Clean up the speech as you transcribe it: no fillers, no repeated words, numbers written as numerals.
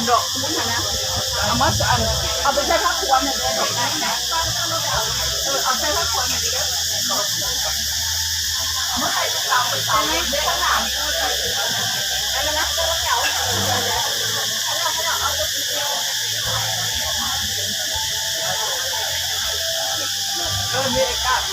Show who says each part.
Speaker 1: ดอกคุ้นนะเอามาเอาไปใช้ผ้าควนเนี่ยดอกได้นะเอาใช้ผ้าควนเนี่ยเมื่อไหร่เราไปใช้ไหมได้ขนาดอะไรนะเก่ามีเอกลักษณ์